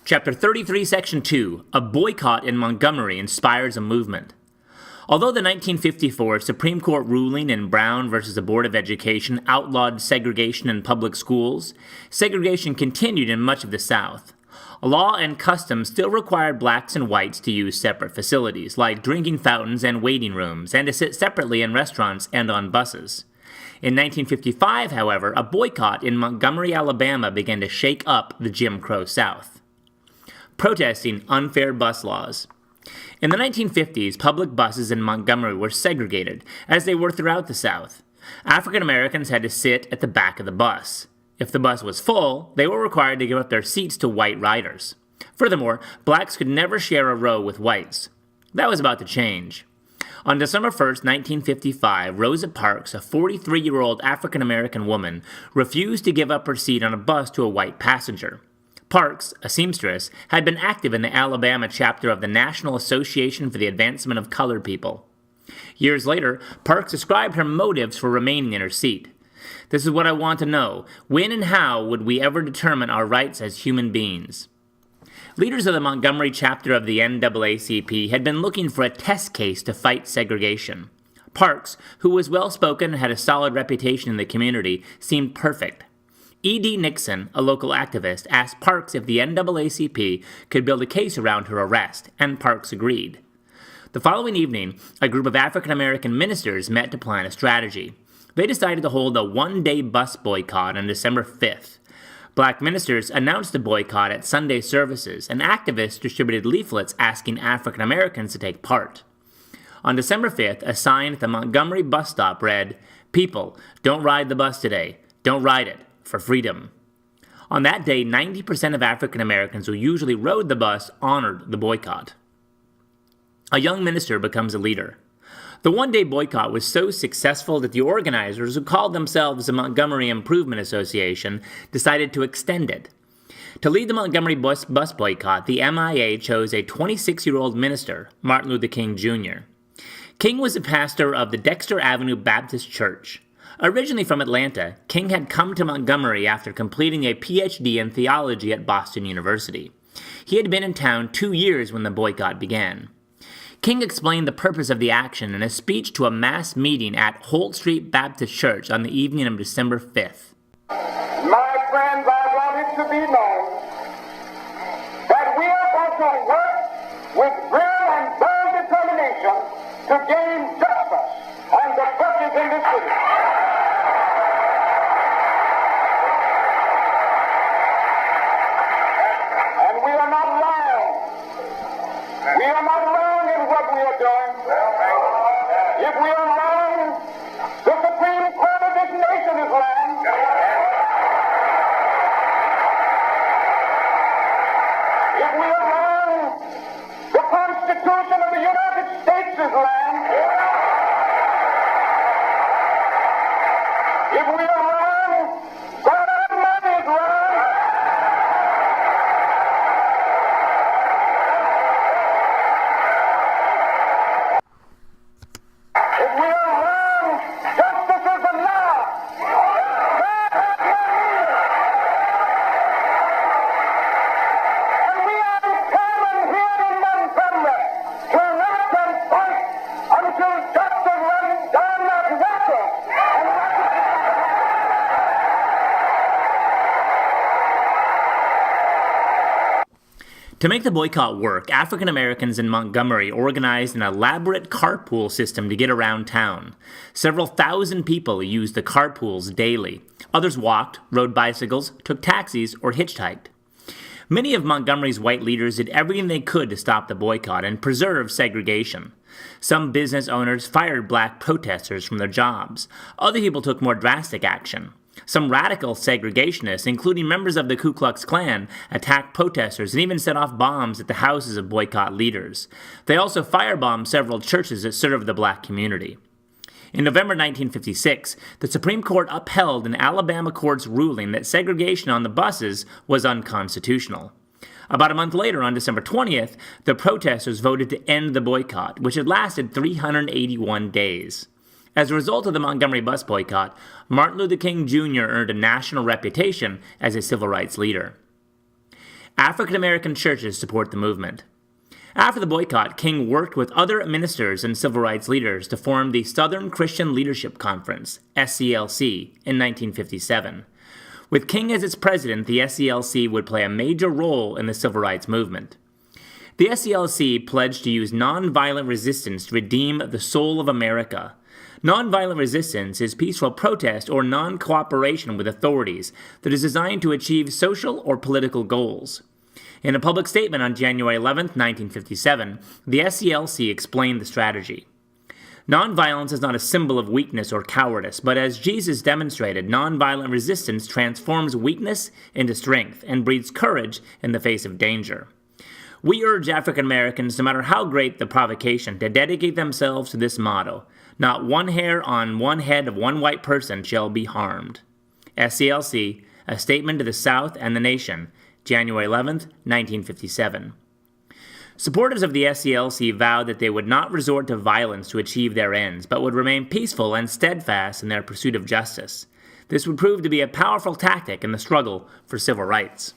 Chapter 33, Section 2, A Boycott in Montgomery Inspires a Movement. Although the 1954 Supreme Court ruling in Brown versus the Board of Education outlawed segregation in public schools, segregation continued in much of the South. Law and custom still required blacks and whites to use separate facilities, like drinking fountains and waiting rooms, and to sit separately in restaurants and on buses. In 1955, however, a boycott in Montgomery, Alabama began to shake up the Jim Crow South. Protesting unfair bus laws. In the 1950s, public buses in Montgomery were segregated, as they were throughout the South. African Americans had to sit at the back of the bus. If the bus was full, they were required to give up their seats to white riders. Furthermore, blacks could never share a row with whites. That was about to change. On December 1, 1955, Rosa Parks, a 43-year-old African American woman, refused to give up her seat on a bus to a white passenger. Parks, a seamstress, had been active in the Alabama chapter of the National Association for the Advancement of Colored People. Years later, Parks described her motives for remaining in her seat. "This is what I want to know. When and how would we ever determine our rights as human beings?" Leaders of the Montgomery chapter of the NAACP had been looking for a test case to fight segregation. Parks, who was well-spoken and had a solid reputation in the community, seemed perfect. E.D. Nixon, a local activist, asked Parks if the NAACP could build a case around her arrest, and Parks agreed. The following evening, a group of African American ministers met to plan a strategy. They decided to hold a one-day bus boycott on December 5th. Black ministers announced the boycott at Sunday services, and activists distributed leaflets asking African Americans to take part. On December 5th, a sign at the Montgomery bus stop read, "People, don't ride the bus today. Don't ride it. For freedom." On that day, 90% of African Americans who usually rode the bus honored the boycott. A young minister becomes a leader. The one-day boycott was so successful that the organizers, who called themselves the Montgomery Improvement Association, decided to extend it. To lead the Montgomery bus boycott, the MIA chose a 26-year-old minister, Martin Luther King Jr. King was a pastor of the Dexter Avenue Baptist Church. Originally from Atlanta, King had come to Montgomery after completing a PhD in theology at Boston University. He had been in town 2 years when the boycott began. King explained the purpose of the action in a speech to a mass meeting at Holt Street Baptist Church on the evening of December 5th. My friends, I want it to be known that we are going to work with real and bold determination to gain justice on the churches in this city. And we are not wrong. We are not wrong in what we are doing. If we are wrong, the Supreme Court of this nation is wrong. If we are wrong, the Constitution of the United States is wrong. If we are wrong, God Almighty is wrong. If we are wrong, justice is enough. God has money. And we are determined here in Montgomery to work and fight until justice runs down that water. To make the boycott work, African Americans in Montgomery organized an elaborate carpool system to get around town. Several thousand people used the carpools daily. Others walked, rode bicycles, took taxis, or hitchhiked. Many of Montgomery's white leaders did everything they could to stop the boycott and preserve segregation. Some business owners fired black protesters from their jobs. Other people took more drastic action. Some radical segregationists, including members of the Ku Klux Klan, attacked protesters and even set off bombs at the houses of boycott leaders. They also firebombed several churches that served the black community. In November 1956, the Supreme Court upheld an Alabama court's ruling that segregation on the buses was unconstitutional. About a month later, on December 20th, the protesters voted to end the boycott, which had lasted 381 days. As a result of the Montgomery bus boycott, Martin Luther King Jr. earned a national reputation as a civil rights leader. African American churches support the movement. After the boycott, King worked with other ministers and civil rights leaders to form the Southern Christian Leadership Conference, SCLC, in 1957. With King as its president, the SCLC would play a major role in the civil rights movement. The SCLC pledged to use nonviolent resistance to redeem the soul of America. Nonviolent resistance is peaceful protest or non-cooperation with authorities that is designed to achieve social or political goals. In a public statement on January 11, 1957, the SCLC explained the strategy. Nonviolence is not a symbol of weakness or cowardice, but as Jesus demonstrated, nonviolent resistance transforms weakness into strength and breeds courage in the face of danger. We urge African Americans, no matter how great the provocation, to dedicate themselves to this motto: not one hair on one head of one white person shall be harmed. SCLC, a statement to the South and the nation, January 11, 1957. Supporters of the SCLC vowed that they would not resort to violence to achieve their ends, but would remain peaceful and steadfast in their pursuit of justice. This would prove to be a powerful tactic in the struggle for civil rights.